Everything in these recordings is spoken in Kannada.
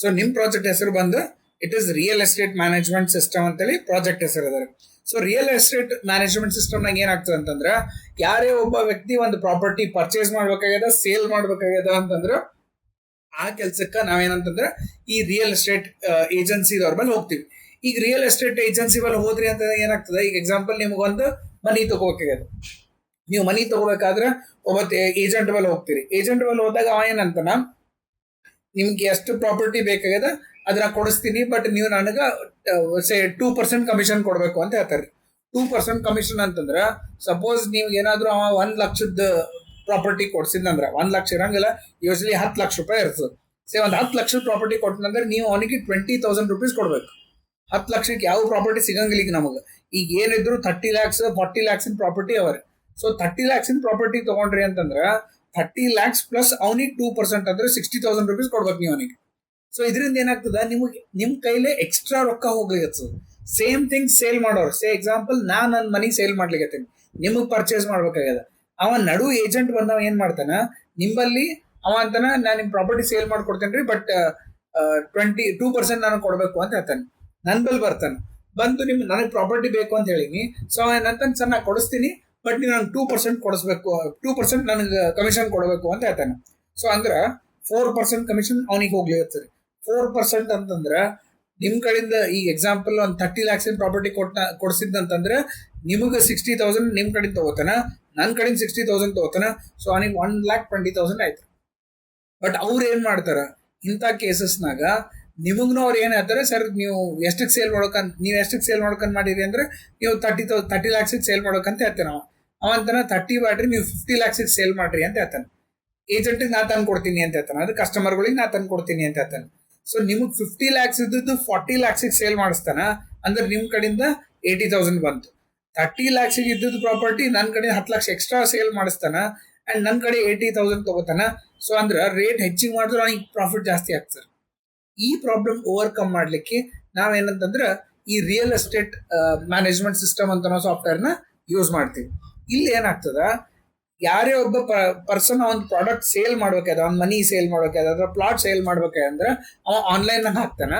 ಸೊ ನಿಮ್ ಪ್ರಾಜೆಕ್ಟ್ ಹೆಸರು ಬಂದು it is real estate management system ಅಂತೇಳಿ ಪ್ರಾಜೆಕ್ಟ್ ಹೆಸರು ಅದ. So real estate management system ನಾಗ ಏನಾಗ್ತದೆ ಅಂತಂದ್ರ, ಯಾರೇ ಒಬ್ಬ ವ್ಯಕ್ತಿ ಒಂದು ಪ್ರಾಪರ್ಟಿ ಪರ್ಚೇಸ್ ಮಾಡ್ಬೇಕಾಗ್ಯದ, ಸೇಲ್ ಮಾಡ್ಬೇಕಾಗ್ಯದ ಅಂತಂದ್ರ ಆ ಕೆಲ್ಸಕ್ಕ ನಾವೇನಂತಂದ್ರ ಈ ರಿಯಲ್ ಎಸ್ಟೇಟ್ ಏಜೆನ್ಸಿದವ್ರ ಮೇಲೆ ಹೋಗ್ತೀವಿ. ಈಗ ರಿಯಲ್ ಎಸ್ಟೇಟ್ ಏಜೆನ್ಸಿ ಮೇಲೆ ಹೋದ್ರಿ ಅಂತ ಏನಾಗ್ತದೆ, ಈಗ ಎಕ್ಸಾಂಪಲ್ ನಿಮ್ಗೊಂದು ಮನಿ ತಗೋಬೇಕಾಗ್ಯದ. ನೀವು ಮನಿ ತಗೋಬೇಕಾದ್ರೆ ಒಬ್ಬ ಏಜೆಂಟ್ ಮೇಲೆ ಹೋಗ್ತೀರಿ. ಏಜೆಂಟ್ ಮೇಲೆ ಹೋದಾಗ ಅವ ಏನಂತಾನ, ನಿಮ್ಗೆ ಎಷ್ಟು ಪ್ರಾಪರ್ಟಿ ಬೇಕಾಗ್ಯದ ಅದನ್ನ ಕೊಡಿಸ್ತೀನಿ, ಬಟ್ ನೀವು ನನಗೆ 2% ಕಮಿಷನ್ ಕೊಡ್ಬೇಕು ಅಂತ ಹೇಳ್ತಾರೆ. 2% ಕಮಿಷನ್ ಅಂತಂದ್ರ, ಸಪೋಸ್ ನೀವು ಏನಾದ್ರು ಅವ 1 ಲಕ್ಷದ ಪ್ರಾಪರ್ಟಿ ಕೊಡ್ಸಿದ್ನಂದ್ರ, 1 ಲಕ್ಷ ಇರಂಗಿಲ್ಲ, ಯೂಶಲಿ 10 ಲಕ್ಷ ರೂಪಾಯಿ ಇರ್ತದೆ. ಒಂದು 10 ಲಕ್ಷದ ಪ್ರಾಪರ್ಟಿ ಕೊಟ್ಟನಂದ್ರೆ ನೀವು ಅವನಿಗೆ 20,000 rupees ಕೊಡ್ಬೇಕು. 10 ಲಕ್ಷಕ್ಕೆ ಯಾವ ಪ್ರಾಪರ್ಟಿ ಸಿಗಂಗಿಲ್ಲ ಈಗ ನಮಗೆ. ಈಗ ಏನಿದ್ರು 30 lakhs 40 lakhs ಪ್ರಾಪರ್ಟಿ ಅವರ್. ಸೊ 30 lakhs ಪ್ರಾಪರ್ಟಿ ತಗೊಂಡ್ರಿ ಅಂತಂದ್ರ 30 lakhs ಪ್ಲಸ್ ಅವನಿಗೆ 2% ಅಂದ್ರೆ 60,000 rupees ಕೊಡ್ಬೇಕು ನೀವು ಅವನಿಗೆ. ಸೊ ಇದರಿಂದ ಏನಾಗ್ತದ, ನಿಮ್ ಕೈಲೇ ಎಕ್ಸ್ಟ್ರಾ ರೊಕ್ಕ ಹೋಗ್ಲಿಕ್ಕೆ. ಸೇಮ್ ಥಿಂಗ್ ಸೇಲ್ ಮಾಡೋರು. ಎಕ್ಸಾಂಪಲ್ ನನ್ನ ಮನಿ ಸೇಲ್ ಮಾಡ್ಲಿಕ್ಕೆ ನಿಮಗ್ ಪರ್ಚೇಸ್ ಮಾಡ್ಬೇಕಾಗ್ಯದ. ಅವ ನಡು ಏಜೆಂಟ್ ಬಂದವ ಏನ್ ಮಾಡ್ತಾನ, ನಿಂಬಲ್ಲಿ ಅವ ಅಂತಾನ, ನಾನು ನಿಮ್ ಪ್ರಾಪರ್ಟಿ ಸೇಲ್ ಮಾಡ್ಕೊಡ್ತೇನ್ರಿ, ಬಟ್ 2% ನನಗೆ ಕೊಡ್ಬೇಕು ಅಂತ ಹೇಳ್ತಾನೆ. ನನ್ ಬಲ್ ಬರ್ತಾನೆ, ಬಂದು ನನಗೆ ಪ್ರಾಪರ್ಟಿ ಬೇಕು ಅಂತ ಹೇಳಿನಿ. ಸೊ ಏನಂತ, ಸರ್ ನಾ ಕೊಡಿಸ್ತೀನಿ, ಬಟ್ ನೀವು ನಂಗೆ 2% ಕೊಡಿಸ್ಬೇಕು, 2% ನನಗೆ ಕಮಿಷನ್ ಕೊಡಬೇಕು ಅಂತ ಹೇಳ್ತಾನೆ. ಸೊ ಅಂದ್ರ 4% ಕಮಿಷನ್ ಅವನಿಗೆ ಹೋಗ್ಲಿಕ್ಕೆ. 4% ಅಂತಂದ್ರ ನಿಮ್ ಕಡೆಯಿಂದ ಈ ಎಕ್ಸಾಂಪಲ್ ಒಂದು 30 lakhs ಪ್ರಾಪರ್ಟಿ ಕೊಡ್ಸಿದ್ದಂತಂದ್ರೆ ನಿಮಗೆ 60,000 ನಿಮ್ ಕಡೆಯಿಂದ ತಗೋತಾನ, ನನ್ನ ಕಡೆಯಿಂದ 60,000 ತಗೋತಾನ. ಸೊ ಅವನಿಗೆ 1,20,000 ಆಯ್ತು. ಬಟ್ ಅವ್ರು ಏನ್ ಮಾಡ್ತಾರ, ಇಂಥ ಕೇಸಸ್ನಾಗ ನಿಮಗ್ನು ಅವ್ರು ಏನ್ ಹೇಳ್ತಾರೆ, ಸರ್ ನೀವು ಎಷ್ಟಕ್ಕೆ ಸೇಲ್ ಮಾಡ್ಕೊಂಡ್ ಮಾಡಿರಿ ಅಂದ್ರೆ ನೀವು 30 lakhs ಸೇಲ್ ಮಾಡೋಕಂತ ಹೇಳ್ತಾನೆ. ಅವಂತಾನ 30 ಮಾಡ್ರಿ, ನೀವು 50 lakhs ಸೇಲ್ ಮಾಡ್ರಿ ಅಂತ ಹೇಳ್ತಾನೆ. ಏಜೆಂಟಿಗೆ ನಾ ತಂದು ಕೊಡ್ತೀನಿ ಅಂತ ಹೇಳ್ತಾನೆ, ಅದು ಕಸ್ಟಮರ್ಗಳಿಗೆ ನಾ ತಂದು ಕೊಡ್ತೀನಿ ಅಂತ ಹೇಳ್ತಾನೆ. ಸೊ ನಿಮಗೆ 50 lakhs ಇದ್ದು 40 lakhs ಸೇಲ್ ಮಾಡಿಸ್ತಾನ ಅಂದ್ರೆ ನಿಮ್ ಕಡೆಯಿಂದ 80,000 ಬಂತು. 30 lakhs ಇದ್ದದ್ದು ಪ್ರಾಪರ್ಟಿ ನನ್ನ ಕಡೆ 10 ಲಕ್ಷ ಎಕ್ಸ್ಟ್ರಾ ಸೇಲ್ ಮಾಡಿಸ್ತಾನ ಅಂಡ್ ನನ್ನ ಕಡೆ 80,000 ತಗೋತಾನ. ಸೊ ಅಂದ್ರೆ ರೇಟ್ ಹೆಚ್ಚಿಗೆ ಮಾಡಿದ್ರೆ ಅವನಿಗೆ ಪ್ರಾಫಿಟ್ ಜಾಸ್ತಿ ಆಗ್ತದೆ. ಈ ಪ್ರಾಬ್ಲಮ್ ಓವರ್ಕಮ್ ಮಾಡ್ಲಿಕ್ಕೆ ನಾವೇನಂತಂದ್ರ ಈ ರಿಯಲ್ ಎಸ್ಟೇಟ್ ಮ್ಯಾನೇಜ್ಮೆಂಟ್ ಸಿಸ್ಟಮ್ ಅಂತ ನಾವು ಸಾಫ್ಟ್ವೇರ್ನ ಯೂಸ್ ಮಾಡ್ತೀವಿ. ಇಲ್ಲಿ ಏನಾಗ್ತದ, ಯಾರೇ ಒಬ್ಬ ಪರ್ಸನ್ ಒಂದು ಪ್ರಾಡಕ್ಟ್ ಸೇಲ್ ಮಾಡ್ಬೇಕಾದ, ಅವ್ನ ಮನಿ ಸೇಲ್ ಮಾಡ್ಬೇಕಾದ, ಅಥವಾ ಪ್ಲಾಟ್ ಸೇಲ್ ಮಾಡ್ಬೇಕಾದ್ರೆ ಅವ ಆನ್ಲೈನ್ ಹಾಕ್ತಾನ.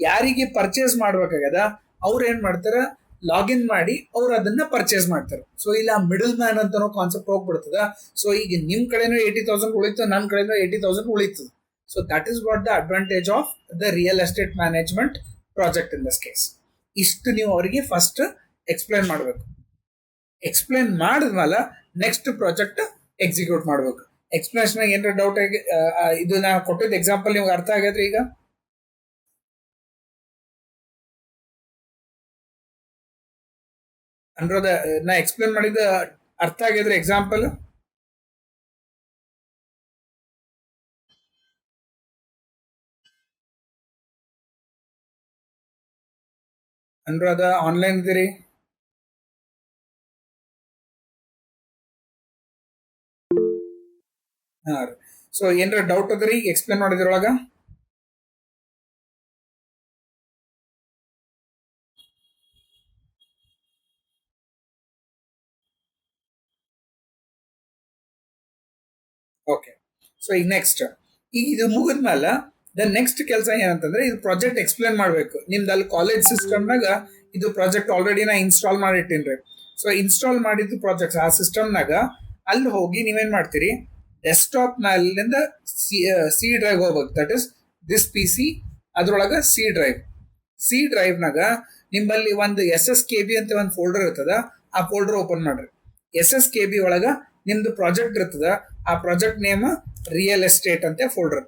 ಯಾರಿಗೆ ಪರ್ಚೇಸ್ ಮಾಡ್ಬೇಕಾಗ್ಯದ ಅವ್ರು ಏನ್ ಮಾಡ್ತಾರ, ಲಾಗಿನ್ ಮಾಡಿ ಅವ್ರು ಅದನ್ನ ಪರ್ಚೇಸ್ ಮಾಡ್ತಾರೆ. ಸೊ ಇಲ್ಲ ಮಿಡಲ್ ಮ್ಯಾನ್ ಅಂತ ಕಾನ್ಸೆಪ್ಟ್ ಹೋಗ್ಬಿಡ್ತದ. ಸೊ ಈಗ ನಿಮ್ ಕಡೆನೂ 80,000 ಉಳಿತು, ನನ್ನ ಕಡೆನೂ 80,000 ಉಳಿತದ. So that is what the advantage of the real estate management project in this case. ಇಷ್ಟು ನೀವು ಅವರಿಗೆ ಫಸ್ಟ್ ಎಕ್ಸ್ಪ್ಲೈನ್ ಮಾಡಬೇಕು. ಎಕ್ಸ್ಪ್ಲೈನ್ ಮಾಡಿದ್ಮೇಲೆ ನೆಕ್ಸ್ಟ್ ಪ್ರಾಜೆಕ್ಟ್ ಎಕ್ಸಿಕ್ಯೂಟ್ ಮಾಡ್ಬೇಕು. ಎಕ್ಸ್ಪ್ಲನೇಷನ್ ಏನಾರ ಡೌಟ್ ಆಗಿ ಇದು ನಾ ಕೊಟ್ಟಿದ್ದ ಎಕ್ಸಾಂಪಲ್ ನಿಮ್ಗೆ ಅರ್ಥ ಆಗೈತ್ರಿ? ಈಗ ಅನ್ರೋದ ನಾ ಎಕ್ಸ್ಪ್ಲೇನ್ ಮಾಡಿದ ಅರ್ಥ ಆಗಿದ್ರೆ ಎಕ್ಸಾಂಪಲ್ ಅನ್ರೋದ ಆನ್ಲೈನ್ ಇದ್ದೀರಿ? ಹಾ ರೀ. ಸೊ ಏನಾರ ಡೌಟ್ ಅದ್ರಿ ಎಕ್ಸ್ಪ್ಲೇನ್ ಮಾಡಿದ್ರೊಳಗ? ಓಕೆ. ಸೊ ಈಗ ನೆಕ್ಸ್ಟ್ ಈಗ ಇದು ಮುಗಿದ್ಮೇಲೆ ದ ನೆಕ್ಸ್ಟ್ ಕೆಲಸ ಏನಂತಂದ್ರೆ ಇದು ಪ್ರಾಜೆಕ್ಟ್ ಎಕ್ಸ್ಪ್ಲೇನ್ ಮಾಡ್ಬೇಕು. ನಿಮ್ದು ಅಲ್ಲಿ ಕಾಲೇಜ್ ಸಿಸ್ಟಮ್ನಾಗ ಇದು ಪ್ರಾಜೆಕ್ಟ್ ಆಲ್ರೆಡಿ ನಾ ಇನ್ಸ್ಟಾಲ್ ಮಾಡಿಟ್ಟಿನ್ರಿ. ಸೊ ಇನ್ಸ್ಟಾಲ್ ಮಾಡಿದ್ದು ಪ್ರಾಜೆಕ್ಟ್ಸ್ ಆ ಸಿಸ್ಟಮ್ನಾಗ ಅಲ್ಲಿ ಹೋಗಿ ನೀವೇನ್ ಮಾಡ್ತೀರಿ, ಡೆಸ್ಕ್ಟಾಪ್ ಮೇಲಿಂದ ಸಿ ಡ್ರೈವ್ ಹೋಗ್ಬೇಕು. ದಟ್ ಇಸ್ ದಿಸ್ PC, ಅದ್ರೊಳಗ ಸಿ ಡ್ರೈವ್ನಾಗ ನಿಮ್ಮಲ್ಲಿ ಒಂದು SSKB ಅಂತ ಒಂದು ಫೋಲ್ಡರ್ ಇರ್ತದ. ಆ ಫೋಲ್ಡರ್ ಓಪನ್ ಮಾಡ್ರಿ. SSKB ಒಳಗ ನಿಮ್ದು ಪ್ರಾಜೆಕ್ಟ್ ಇರ್ತದ. ಆ ಪ್ರಾಜೆಕ್ಟ್ ನೇಮ್ ರಿಯಲ್ ಎಸ್ಟೇಟ್ ಅಂತ ಫೋಲ್ಡರ್.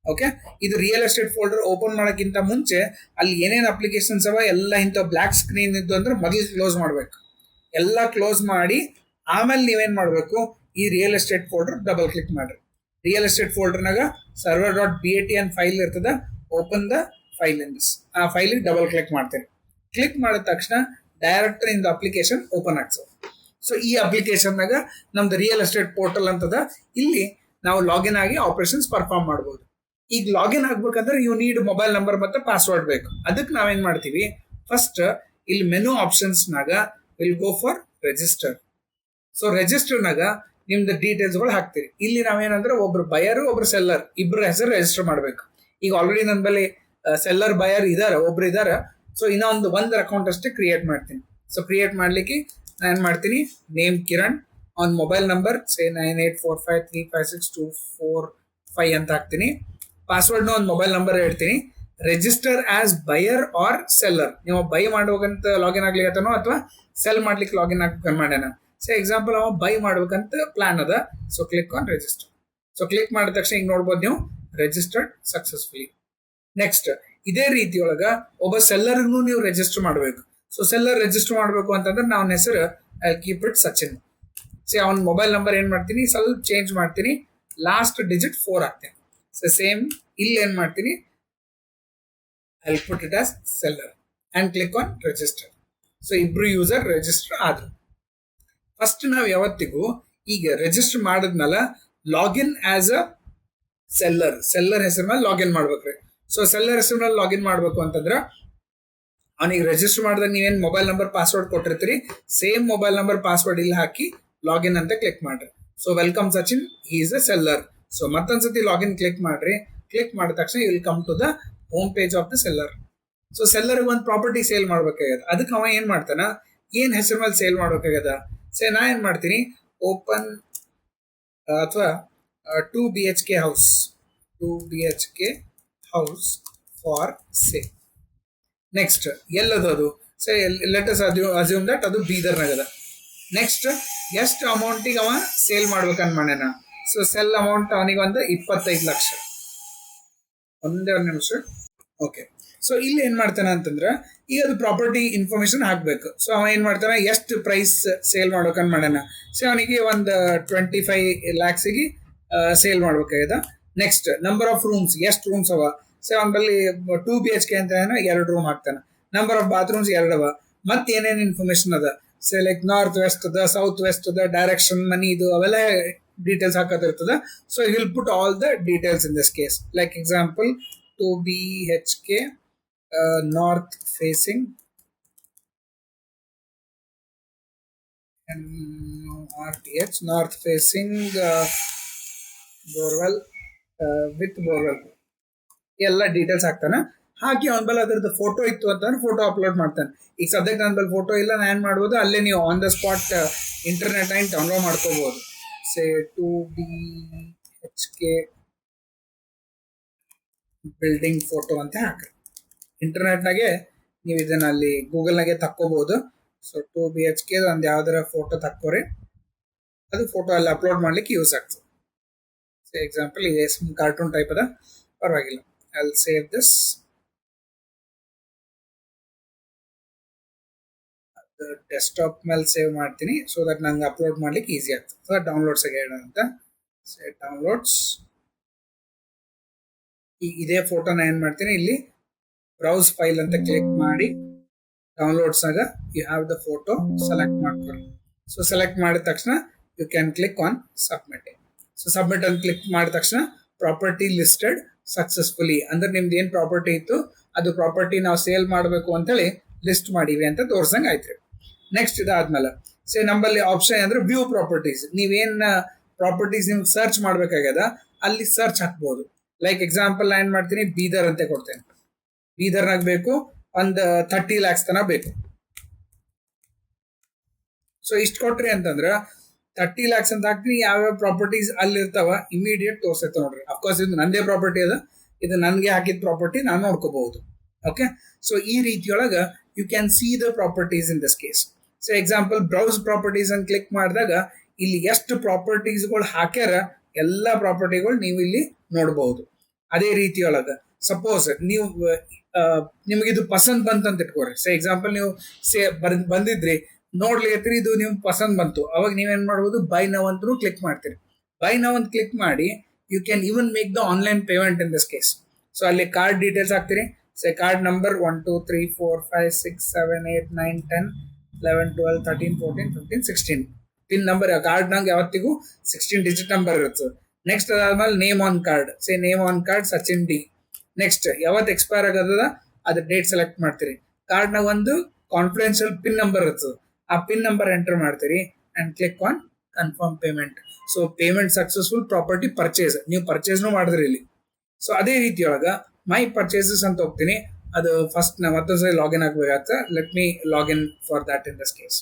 ಓಕೆ, ಇದು ರಿಯಲ್ ಎಸ್ಟೇಟ್ ಫೋಲ್ಡರ್ ಓಪನ್ ಮಾಡೋಕ್ಕಿಂತ ಮುಂಚೆ ಅಲ್ಲಿ ಏನೇನು ಅಪ್ಲಿಕೇಶನ್ಸ್ ಅವ ಎಲ್ಲ ಇಂಥ ಬ್ಲ್ಯಾಕ್ ಸ್ಕ್ರೀನ್ ಇದ್ದು ಅಂದ್ರೆ ಮೊದಲು ಕ್ಲೋಸ್ ಮಾಡ್ಬೇಕು. ಎಲ್ಲ ಕ್ಲೋಸ್ ಮಾಡಿ ಆಮೇಲೆ ನೀವೇನ್ ಮಾಡ್ಬೇಕು, ಈ real estate folder double click ಮಾಡ್ರಿ. ರಿಯಲ್ ಎಸ್ಟೇಟ್ ಫೋಲ್ಡರ್ನಾಗ server.bat ಅಂತ ಫೈಲ್ ಇರ್ತದ. Open the file in this. ಆ ಫೈಲಿಗೆ ಡಬಲ್ ಕ್ಲಿಕ್ ಮಾಡ್ತೀರಿ. ಕ್ಲಿಕ್ ಮಾಡಿದ ತಕ್ಷಣ ಡೈರೆಕ್ಟ್ ಇಂದ ಅಪ್ಲಿಕೇಶನ್ ಓಪನ್ ಆಗ್ತದೆ. ಸೊ ಈ ಅಪ್ಲಿಕೇಶನ್ನಾಗ ನಮ್ದು ರಿಯಲ್ ಎಸ್ಟೇಟ್ ಪೋರ್ಟಲ್ ಅಂತದ. ಇಲ್ಲಿ ನಾವು ಲಾಗಿನ್ ಆಗಿ ಆಪರೇಷನ್ಸ್ ಪರ್ಫಾರ್ಮ್ ಮಾಡ್ಬೋದು. ಈಗ ಲಾಗಿನ್ ಆಗ್ಬೇಕಂದ್ರೆ ಯು ನೀಡ್ ಮೊಬೈಲ್ ನಂಬರ್ ಮತ್ತೆ ಪಾಸ್ವರ್ಡ್ ಬೇಕು. ಅದಕ್ಕೆ ನಾವೇನ್ ಮಾಡ್ತೀವಿ, ಫಸ್ಟ್ ಇಲ್ಲಿ ಮೆನು ಆಪ್ಷನ್ಸ್ನಾಗ will go for register. So ರಿಜಿಸ್ಟರ್ನಾಗ ನಿಮ್ದು ಡೀಟೇಲ್ಸ್ಗಳು ಹಾಕ್ತೀರಿ. ಇಲ್ಲಿ ನಾವೇನಂದ್ರೆ ಒಬ್ರು ಬಯರ್ ಒಬ್ರು ಸೆಲ್ಲರ್ ಇಬ್ಬರ ಹೆಸರು ರಿಜಿಸ್ಟರ್ ಮಾಡ್ಬೇಕು. ಈಗ ಆಲ್ರೆಡಿ ನನ್ನ ಬಳಿ ಸೆಲ್ಲರ್ ಬಯರ್ ಇದಾರೆ, ಒಬ್ರು ಇದಾರೆ. ಸೊ ಇನ್ನೊಂದು ಅಕೌಂಟ್ ಅಷ್ಟೇ ಕ್ರಿಯೇಟ್ ಮಾಡ್ತೀನಿ. ಸೊ ಕ್ರಿಯೇಟ್ ಮಾಡ್ಲಿಕ್ಕೆ ನಾನು ಏನು ಮಾಡ್ತೀನಿ, name Kiran, on mobile number say 9845356245 ಅಂತ ಹಾಕ್ತೀನಿ. ಪಾಸ್ವರ್ಡ್ನ ಒಂದು ಮೊಬೈಲ್ ನಂಬರ್ ಹೇಳ್ತೀನಿ. Register as buyer or seller. ನೀವು ಬೈ ಮಾಡ್ಬೇಕಂತ ಲಾಗಿನ್ ಆಗ್ಲಿಕ್ಕತ್ತನೋ ಅಥವಾ ಸೆಲ್ ಮಾಡ್ಲಿಕ್ಕೆ ಲಾಗಿನ್ ಆಗ್ಬೇಕಂತ ಮಾಡ್ಯಾನ. ಸೊ ಎಕ್ಸಾಂಪಲ್ ಅವ ಬೈ ಮಾಡ್ಬೇಕಂತ ಪ್ಲಾನ್ ಅದ. So click on register. So click ಮಾಡಿದ ತಕ್ಷಣ ಈಗ ನೋಡ್ಬೋದು ನೀವು ರಿಜಿಸ್ಟರ್ಡ್ ಸಕ್ಸಸ್ಫುಲಿ. ನೆಕ್ಸ್ಟ್ ಇದೇ ರೀತಿಯೊಳಗ ಒಬ್ಬ ಸೆಲ್ಲರ್ಗೂ ನೀವು ರಿಜಿಸ್ಟರ್ ಮಾಡಬೇಕು. ಸೊ ಸೆಲ್ಲರ್ ರಿಜಿಸ್ಟರ್ ಮಾಡಬೇಕು ಅಂತಂದ್ರೆ ನನ್ನ ಹೆಸರು ಕೀಪ್ ಇಟ್ ಸಚಿನ್. ಸೊ ಅವನ ಮೊಬೈಲ್ ನಂಬರ್ ಏನ್ ಮಾಡ್ತೀನಿ, ಸ್ವಲ್ಪ ಚೇಂಜ್ ಮಾಡ್ತೀನಿ, ಲಾಸ್ಟ್ ಡಿಜಿಟ್ 4 ಹಾಕ್ತೀನಿ. ಸೊ ಸೇಮ್ ಇಲ್ಲಿ ಏನ್ ಮಾಡ್ತೀನಿ, I'll put it as seller and click on register. So ಇಬ್ರು ಯೂಸರ್ ರಿಜಿಸ್ಟರ್ ಆದ್ರು. ಫಸ್ಟ್ ನಾವು ಯಾವತ್ತಿಗೂ ಈಗ ರಿಜಿಸ್ಟರ್ ಮಾಡಿದ್ಮೇಲೆ ಲಾಗಿನ್ ಆಸ್ ಅ ಸೆಲ್ಲರ್ ಹೆಸರು ಮೇಲೆ ಲಾಗಿನ್ ಮಾಡ್ಬೇಕ್ರಿ. ಸೊ ಸೆಲ್ಲರ್ ಹೆಸರು ಮೇಲೆ ಲಾಗಿನ್ ಮಾಡ್ಬೇಕು ಅಂತಂದ್ರೆ ಅವನಿಗೆ ರಿಜಿಸ್ಟರ್ ಮಾಡಿದಾಗ ನೀವೇನು ಮೊಬೈಲ್ ನಂಬರ್ ಪಾಸ್ವರ್ಡ್ ಕೊಟ್ಟಿರ್ತೀರಿ, ಸೇಮ್ ಮೊಬೈಲ್ ನಂಬರ್ ಪಾಸ್ವರ್ಡ್ ಇಲ್ಲಿ ಹಾಕಿ ಲಾಗಿನ್ ಅಂತ ಕ್ಲಿಕ್ ಮಾಡ್ರಿ. So welcome Sachin, he is a seller. So ಮತ್ತೊಂದ್ಸತಿ ಲಾಗಿನ್ ಕ್ಲಿಕ್ ಮಾಡ್ರಿ. ಕ್ಲಿಕ್ ಮಾಡಿದ ತಕ್ಷಣ will come to the home page of the seller. So seller ಒಂದು ಪ್ರಾಪರ್ಟಿ ಸೇಲ್ ಮಾಡ್ಬೇಕಾಗ್ಯದ. ಅದಕ್ಕೆ ಅವ ಏನ್ ಮಾಡ್ತಾನ, ಏನ್ ಹೆಸರು ಮೇಲೆ ಸೇಲ್ ಮಾಡ್ಬೇಕಾಗ್ಯದ. ಸೊ ನಾ ಏನ್ ಮಾಡ್ತೀನಿ, ಓಪನ್ ಅಥವಾ 2 BHK house for sale. Next ಎಲ್ಲದು ಅದು, so let us assume that ಅದು ಬೀದರ್ನಾಗದ. ನೆಕ್ಸ್ಟ್ ಎಷ್ಟು ಅಮೌಂಟಿಗೆ ಅವ ಸೇಲ್ ಮಾಡ್ಬೇಕಂತ ಮಾಡ್ಯಾನ. ಸೊ ಸೆಲ್ ಅಮೌಂಟ್ ಅವನಿಗೆ ಒಂದು 25 ಲಕ್ಷ. ಒಂದೇ ಒಂದು ನಿಮಿಷ. ಓಕೆ, ಸೊ ಇಲ್ಲಿ ಏನ್ ಮಾಡ್ತಾನೆ ಅಂತಂದ್ರೆ ಈಗ ಅದು ಪ್ರಾಪರ್ಟಿ ಇನ್ಫಾರ್ಮೇಶನ್ ಹಾಕ್ಬೇಕು. ಸೊ ಅವ ಏನ್ ಮಾಡ್ತಾನೆ, ಎಷ್ಟು ಪ್ರೈಸ್ ಸೇಲ್ ಮಾಡ್ಬೇಕಂತ ಮಾಡ್ಯಾನ. ಸೊ ಅವನಿಗೆ ಒಂದು 25 lakhs ಸೇಲ್ ಮಾಡ್ಬೇಕಾಗ್ಯದ. ನೆಕ್ಸ್ಟ್ ನಂಬರ್ ಆಫ್ ರೂಮ್ಸ್, ಎಷ್ಟು ರೂಮ್ಸ್ ಅವ. ಸೊ ಅವನಲ್ಲಿ 2 BHK ಅಂತ 2 ರೂಮ್ ಹಾಕ್ತಾನೆ. ನಂಬರ್ ಆಫ್ ಬಾತ್ರೂಮ್ಸ್ 2 ಅವ. ಮತ್ತೆ ಏನೇನು ಇನ್ಫಾರ್ಮೇಶನ್ ಅದ, ಸೊ ಲೈಕ್ ನಾರ್ತ್ ವೆಸ್ಟ್ ಅದ, ಸೌತ್ ವೆಸ್ಟ್ ಅದ, ಡೈರೆಕ್ಷನ್ ಮನಿ ಇದು ಅವೆಲ್ಲ ಡೀಟೇಲ್ಸ್ ಹಾಕೋದಿರ್ತದ. So will put all the details in this case. Like example 2 BHK north facing RTH north facing borewell with borewell ಎಲ್ಲ ಡೀಟೇಲ್ಸ್ ಹಾಕ್ತಾನೆ. ಹಾಕಿ ಅವನ ಬಲ್ಲ ಅದ್ರದ್ದು ಫೋಟೋ ಇತ್ತು ಅಂತಂದ್ರೆ ಫೋಟೋ ಅಪ್ಲೋಡ್ ಮಾಡ್ತಾನೆ. ಈಗ ಸದ್ಯಕ್ಕೆ ನನ್ನ ಬಲ್ಲಿ ಫೋಟೋ ಇಲ್ಲ, ನಾನು ಏನು ಮಾಡ್ಬೋದು, ಅಲ್ಲೇ ನೀವು ಆನ್ ದ ಸ್ಪಾಟ್ ಇಂಟರ್ನೆಟ್ ಆಗಿ ಡೌನ್ಲೋಡ್ ಮಾಡ್ಕೋಬಹುದು. ಸೇ 2 BHK ಬಿಲ್ಡಿಂಗ್ ಫೋಟೋ ಅಂತ ಹಾಕ್ರಿ. ಇಂಟರ್ನೆಟ್ನಾಗೆ ನೀವು ಇದನ್ನ ಅಲ್ಲಿ ಗೂಗಲ್ನಾಗೆ ತಕ್ಕೋಬಹುದು. ಸೊ 2 BHK ಒಂದು ಯಾವ್ದಾರ ಫೋಟೋ ತಕ್ಕೋರಿ, ಅದು ಫೋಟೋ ಅಲ್ಲಿ ಅಪ್ಲೋಡ್ ಮಾಡ್ಲಿಕ್ಕೆ ಯೂಸ್ ಆಗ್ತದೆ. ಸೊ ಎಕ್ಸಾಂಪಲ್ ಇದೆ ಕಾರ್ಟೂನ್ ಟೈಪ್ ಅದ, ಪರವಾಗಿಲ್ಲ. I save this. ಡೆಸ್ಕ್ಟಾಪ್ ಮೇಲೆ ಸೇವ್ ಮಾಡ್ತೀನಿ, ಸೊ ದಟ್ ನಂಗೆ ಅಪ್ಲೋಡ್ ಮಾಡ್ಲಿಕ್ಕೆ ಈಸಿ ಆಗ್ತದೆ. ಸೊ ಡೌನ್ಲೋಡ್ಸ್ಗೆ ಹೇಳೋಣ ಅಂತ ಡೌನ್ಲೋಡ್ಸ್. ಇದೇ ಫೋಟೋನ ಏನ್ ಮಾಡ್ತೀನಿ, ಇಲ್ಲಿ ಬ್ರೌಸ್ ಫೈಲ್ ಅಂತ ಕ್ಲಿಕ್ ಮಾಡಿ ಡೌನ್ಲೋಡ್ಸ್ ಆಗ you have the photo select ಮಾಡ್ಕೊಳ್ಳಿ. ಸೊ ಸೆಲೆಕ್ಟ್ ಮಾಡಿದ ತಕ್ಷಣ you can click on submit. So submit ಅಂತ ಕ್ಲಿಕ್ ಮಾಡಿದ ತಕ್ಷಣ ಪ್ರಾಪರ್ಟಿ ಲಿಸ್ಟೆಡ್ ಸಕ್ಸಸ್ಫುಲಿ, ಅಂದ್ರೆ ನಿಮ್ದು ಏನ್ ಪ್ರಾಪರ್ಟಿ ಇತ್ತು ಅದು ಪ್ರಾಪರ್ಟಿ ನಾವು ಸೇಲ್ ಮಾಡಬೇಕು ಅಂತೇಳಿ ಲಿಸ್ಟ್ ಮಾಡಿವಿ ಅಂತ ತೋರ್ಸಂಗ್ ಆಯ್ತ್ರಿ. ನೆಕ್ಸ್ಟ್ ಇದಾದ್ಮೇಲೆ ನಮ್ಮಲ್ಲಿ ಆಪ್ಷನ್ ಅಂದ್ರೆ ವ್ಯೂ ಪ್ರಾಪರ್ಟೀಸ್. ನೀವೇನ್ ಪ್ರಾಪರ್ಟೀಸ್ ನಿಮ್ಗೆ ಸರ್ಚ್ ಮಾಡ್ಬೇಕಾಗ್ಯದ ಅಲ್ಲಿ ಸರ್ಚ್ ಹಾಕ್ಬೋದು. ಲೈಕ್ ಎಕ್ಸಾಂಪಲ್ ನಾನು ಏನ್ ಮಾಡ್ತೀನಿ, ಬೀದರ್ ಅಂತ ಕೊಡ್ತೇನೆ. ಬೀದರ್ನಾಗ ಬೇಕು ಒಂದು 30 lakhs ತನ ಬೇಕು. ಸೊ ಇಷ್ಟು ಕೊಟ್ರಿ ಅಂತಂದ್ರ 30 lakhs ಅಂತ ಹಾಕ್ತೀನಿ. ಯಾವ್ಯಾವ ಪ್ರಾಪರ್ಟೀಸ್ ಅಲ್ಲಿ ಇರ್ತಾವ ಇಮಿಡಿಯೇಟ್ ತೋರ್ಸೈತೆ ನೋಡ್ರಿ. ಅಫ್ಕೋರ್ಸ್ ಇದು ನಂದೇ ಪ್ರಾಪರ್ಟಿ ಅದ, ಇದು ನನ್ಗೆ ಹಾಕಿದ ಪ್ರಾಪರ್ಟಿ ನಾನು ನೋಡ್ಕೋಬಹುದು. ಓಕೆ, ಸೊ ಈ ರೀತಿಯೊಳಗ you can see the properties in this case. So example browse properties ಅಂತ ಕ್ಲಿಕ್ ಮಾಡಿದಾಗ ಇಲ್ಲಿ ಎಷ್ಟು ಪ್ರಾಪರ್ಟೀಸ್ಗಳು ಹಾಕ್ಯಾರ ಎಲ್ಲ ಪ್ರಾಪರ್ಟಿಗಳು ನೀವು ಇಲ್ಲಿ ನೋಡಬಹುದು. ಅದೇ ರೀತಿಯೊಳಗ ಸಪೋಸ್ ನೀವು ನಿಮಗಿದು ಪಸಂದ್ ಬಂತಂತ ಇಟ್ಕೋರಿ. ಸೊ ಎಕ್ಸಾಂಪಲ್ ನೀವು ಬಂದಿದ್ರಿ ನೋಡ್ಲಿಕ್ಕೆ ಇದು ನಿಮ್ಗೆ ಪಸಂದ್ ಬಂತು, ಅವಾಗ ನೀವೇನ್ ಮಾಡ್ಬೋದು, ಬೈ ನವ್ ಅಂತೂ ಕ್ಲಿಕ್ ಮಾಡ್ತೀರಿ. ಬೈ ನವ್ ಅಂತ ಕ್ಲಿಕ್ ಮಾಡಿ you can even make the online payment in this case. So ಅಲ್ಲಿ ಕಾರ್ಡ್ ಡೀಟೇಲ್ಸ್ ಹಾಕ್ತೀರಿ. So card number 1 2 3 4 5 6 7 8 9 10 11 12 13 14 15 16 pin number. Card ನಂಗೆ ಯಾವತ್ತಿಗೂ 16 ಡಿಜಿಟ್ ನಂಬರ್ ಇರುತ್ತೆ. ನೆಕ್ಸ್ಟ್ ಅದಾದ್ಮೇಲೆ name on card, name on card Sachin D. Next ಯಾವತ್ತು ಎಕ್ಸ್ಪೈರ್ ಆಗದ ಅದ್ರ ಡೇಟ್ ಸೆಲೆಕ್ಟ್ ಮಾಡ್ತೀರಿ. ಕಾರ್ಡ್ನಾಗ ಒಂದು ಕಾನ್ಫಿಡೆನ್ಷಿಯಲ್ ಪಿನ್ ನಂಬರ್ ಇರ್ತದೆ, ಆ ಪಿನ್ ನಂಬರ್ ಎಂಟರ್ ಮಾಡ್ತೀರಿ and click on confirm payment. So payment successful, property purchase. ನೀವು ಪರ್ಚೇಸ್ನು ಮಾಡಿದ್ರಿ ಇಲ್ಲಿ. ಸೊ ಅದೇ ರೀತಿಯೊಳಗ ಮೈ ಪರ್ಚೇಸಸ್ ಅಂತ ಹೋಗ್ತೀನಿ. ಅದು ಫಸ್ಟ್ ನಾ ಮತ್ತೊಂದ್ಸರಿ ಲಾಗಿನ್ ಆಗ್ಬೇಕಾಗತ್ತೆ. Let me login for that in this case.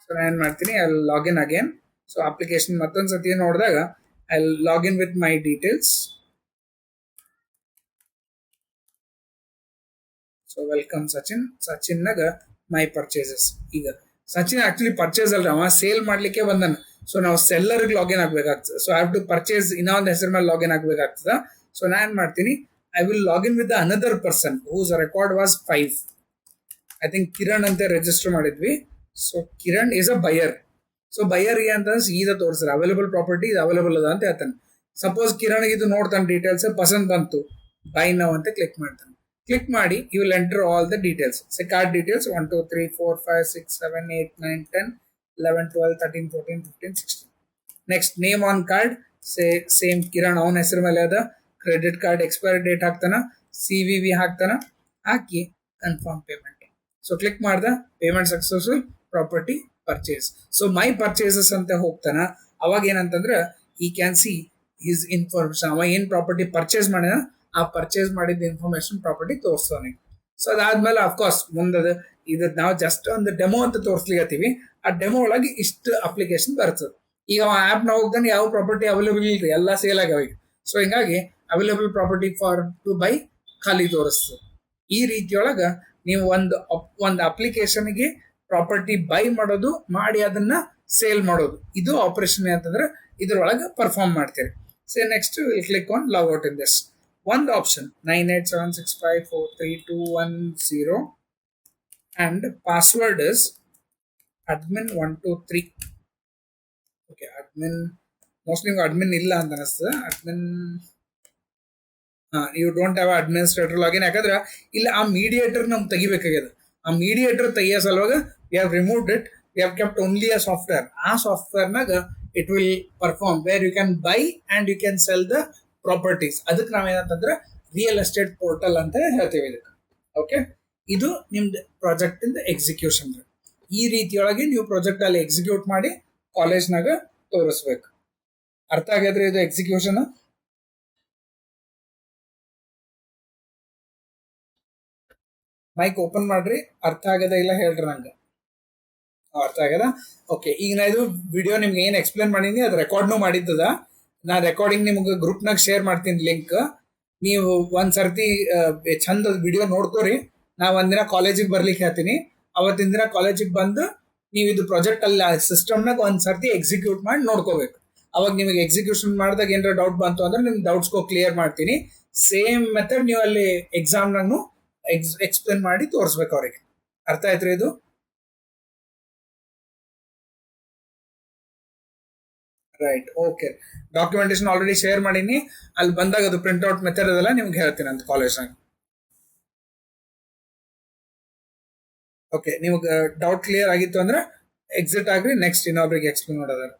So ನಾನು ಏನು ಮಾಡ್ತೀನಿ, I login again. So application ಮತ್ತೊಂದ್ಸತಿ ನೋಡಿದಾಗ I login with my details. So welcome Sachin. ಸಚಿನ್ನಾಗ ಮೈ ಪರ್ಚೇಸಸ್. ಈಗ ಸಚಿನ್ ಆಕ್ಚುಲಿ ಪರ್ಚೇಸ್ ಅಲ್ರಿ, ಅವ ಸೇಲ್ ಮಾಡ್ಲಿಕ್ಕೆ ಬಂದನ. ಸೊ ನಾವು ಸೆಲ್ಲರ್ಗೆ ಲಾಗಿನ್ ಆಗ್ಬೇಕಾಗ್ತದೆ. So I have to purchase ಇನ್ನೊಂದು ಹೆಸರು ಮೇಲೆ ಲಾಗಿನ್ ಆಗ್ಬೇಕಾಗ್ತದ. ಸೊ ನಾನು ಏನು ಮಾಡ್ತೀನಿ, I will login with another person whose record was 5. I think Kiran ಅಂತ ರಿಜಿಸ್ಟರ್ ಮಾಡಿದ್ವಿ. So Kiran is a buyer. So buyer ಅಂತಂದ್ರೆ ಸೀದಾ ತೋರಿಸ್ತಾರೆ ಅವೈಲೇಬಲ್ ಪ್ರಾಪರ್ಟಿ ಇದು ಅವೈಲೇಬಲ್ ಅದ ಅಂತ ಹೇಳ್ತಾನೆ. ಸಪೋಸ್ ಕಿರಣ್ ಇದು ನೋಡ್ತಾನೆ, ಡೀಟೇಲ್ಸ್ ಪಸಂದ್ ಬಂತು, ಬೈ ನೌ ಅಂತ ಕ್ಲಿಕ್ ಮಾಡ್ತಾನೆ. ಕ್ಲಿಕ್ ಮಾಡಿ you will enter all the details. Say card details 1 2 3 4 5 6 7 8 9 10 11 12 13 14 15 16. Next name on card same Kiran ಅವನ ಹೆಸರು ಮೇಲೆ ಅದ. ಕ್ರೆಡಿಟ್ ಕಾರ್ಡ್ ಎಕ್ಸ್ಪೈರಿ ಡೇಟ್ ಹಾಕ್ತಾನ, CVV ಹಾಕ್ತಾನ, ಹಾಕಿ ಕನ್ಫರ್ಮ್ ಪೇಮೆಂಟ್. ಸೊ ಕ್ಲಿಕ್ ಮಾಡ್ದ, payment successful, property purchase. So my purchases ಅಂತ ಹೋಗ್ತಾನ. ಅವಾಗ ಏನಂತಂದ್ರೆ ಈ ಕ್ಯಾನ್ ಸಿ ಹಿಸ್ ಇನ್ಫಾರ್ಮೇಶನ್. ಅವ ಏನ್ ಪ್ರಾಪರ್ಟಿ ಪರ್ಚೇಸ್ ಮಾಡಿದ ಆ ಪರ್ಚೇಸ್ ಮಾಡಿದ ಇನ್ಫಾರ್ಮೇಶನ್ ಪ್ರಾಪರ್ಟಿ ತೋರಿಸ್ತಾನೆ. ಸೊ ಅದಾದ್ಮೇಲೆ ಅಫ್ಕೋರ್ಸ್ ಮುಂದದ ಇದು ನಾವು ಜಸ್ಟ್ ಒಂದು ಡೆಮೋ ಅಂತ ತೋರಿಸ್ಲಿಕ್ಕತ್ತೀವಿ. ಆ ಡೆಮೋ ಒಳಗೆ ಇಷ್ಟು ಅಪ್ಲಿಕೇಶನ್ ಬರ್ತದೆ. ಈಗ ಆ್ಯಪ್ ನ ಹೋಗ್ತಾನೆ ಯಾವ ಪ್ರಾಪರ್ಟಿ ಅವೈಲೇಬಲ್ ಇಲ್ರಿ, ಎಲ್ಲ ಸೇಲ್ ಆಗ್ಯಾವ. ಸೊ ಹಿಂಗಾಗಿ available property for to buy ಖಾಲಿ ತೋರಿಸ್ತದೆ. ಈ ರೀತಿಯೊಳಗ ನೀವು ಒಂದು ಅಪ್ಲಿಕೇಶನ್ಗೆ ಪ್ರಾಪರ್ಟಿ ಬೈ ಮಾಡೋದು, ಮಾಡಿ ಅದನ್ನ ಸೇಲ್ ಮಾಡೋದು, ಇದು ಆಪರೇಷನ್ ಅಂತಂದ್ರೆ ಇದ್ರೊಳಗೆ ಪರ್ಫಾರ್ಮ್ ಮಾಡ್ತೀರಿ. So next will click on log out in this. ಒಂದು option 9876543210 and password is admin123. Okay, admin mostly admin ಇಲ್ಲ ಅಂತ ಅನಿಸ್ತದೆ. Admin you don't have administrator login. ಯಾಕಂದ್ರೆ ಇಲ್ಲಿ ಆ ಮೀಡಿಯೇಟರ್ ನಮ್ಗೆ ತೆಗಿಬೇಕಾಗ್ಯದ. ಆ ಮೀಡಿಯೇಟರ್ ತೆಗಿಯೋ ಸಲುವಾಗ we have removed it. We have kept only a software. ಆ ಸಾಫ್ಟ್ವೇರ್ನಾಗ it will perform where you can buy and you can sell the properties. ಅದಕ್ಕೆ ನಾವೇನಂತಂದ್ರೆ ರಿಯಲ್ ಎಸ್ಟೇಟ್ ಪೋರ್ಟಲ್ ಅಂತ ಹೇಳ್ತೀವಿ ಇದಕ್ಕೆ. ಓಕೆ, ಇದು ನಿಮ್ದು ಪ್ರಾಜೆಕ್ಟ್ ಇಂದ ಎಕ್ಸಿಕ್ಯೂಷನ್. ಈ ರೀತಿಯೊಳಗೆ ನೀವು ಪ್ರಾಜೆಕ್ಟ್ ಅಲ್ಲಿ ಎಕ್ಸಿಕ್ಯೂಟ್ ಮಾಡಿ ಕಾಲೇಜ್ನಾಗ ತೋರಿಸ್ಬೇಕು. ಅರ್ಥ ಆಗ್ಯದ್ರಿ ಇದು ಎಕ್ಸಿಕ್ಯೂಷನ್? ಮೈಕ್ ಓಪನ್ ಮಾಡ್ರಿ. ಅರ್ಥ ಆಗದ ಇಲ್ಲ ಹೇಳ್ರಿ ನಂಗೆ. ಅರ್ಥ ಆಗ್ಯದ? ಓಕೆ, ಈಗ ನಾ ಇದು ವಿಡಿಯೋ ನಿಮ್ಗೆ ಏನು ಎಕ್ಸ್ಪ್ಲೇನ್ ಮಾಡೀನಿ ಅದು ರೆಕಾರ್ಡ್ನು ಮಾಡಿದ್ದದ. ನಾ ರೆಕಾರ್ಡಿಂಗ್ ನಿಮ್ಗೆ ಗ್ರೂಪ್ನಾಗ ಶೇರ್ ಮಾಡ್ತೀನಿ ಲಿಂಕ್. ನೀವು ಒಂದ್ಸರ್ತಿ ಚಂದ ವಿಡಿಯೋ ನೋಡ್ಕೋರಿ. ನಾ ಒಂದಿನ ಕಾಲೇಜಿಗೆ ಬರ್ಲಿಕ್ಕೆ ಹೇಳ್ತೀನಿ. ಅವತ್ತಿನ ದಿನ ಕಾಲೇಜಿಗೆ ಬಂದು ನೀವು ಇದು ಪ್ರಾಜೆಕ್ಟ್ ಅಲ್ಲಿ ಸಿಸ್ಟಮ್ನಾಗ ಒಂದ್ಸರ್ತಿ ಎಕ್ಸಿಕ್ಯೂಟ್ ಮಾಡಿ ನೋಡ್ಕೋಬೇಕು. ಅವಾಗ ನಿಮಗೆ ಎಕ್ಸಿಕ್ಯೂಷನ್ ಮಾಡಿದಾಗ ಏನಾರ ಡೌಟ್ ಬಂತು ಅಂದ್ರೆ ನಿಮ್ ಡೌಟ್ಸ್ಗೋ ಕ್ಲಿಯರ್ ಮಾಡ್ತೀನಿ. ಸೇಮ್ ಮೆಥಡ್ ನೀವು ಅಲ್ಲಿ ಎಕ್ಸಾಮ್ನಾಗೂ ಎಕ್ಸ್ಪ್ಲೇನ್ ಮಾಡಿ ತೋರಿಸ್ಬೇಕು ಅವ್ರಿಗೆ. ಅರ್ಥ ಆಯ್ತ್ರಿ ಇದು? Right, okay. Documentation already share ಮಾಡೀನಿ. ಅಲ್ಲಿ ಬಂದಾಗ ಅದು ಪ್ರಿಂಟ್ಔಟ್ ಮೆಥಡ್ ಅದೆಲ್ಲ ನಿಮ್ಗೆ ಹೇಳ್ತೀನಿ ಅಂತ ಕಾಲೇಜ್ನಾಗ. ಓಕೆ, ನಿಮ್ಗೆ ಡೌಟ್ ಕ್ಲಿಯರ್ ಆಗಿತ್ತು ಅಂದ್ರೆ ಎಕ್ಸಿಟ್ ಆಗ್ರಿ. ನೆಕ್ಸ್ಟ್ ಇನ್ನೊಬ್ರಿಗೆ ಎಕ್ಸ್ಪ್ಲೇನ್ ಮಾಡೋದಾರ.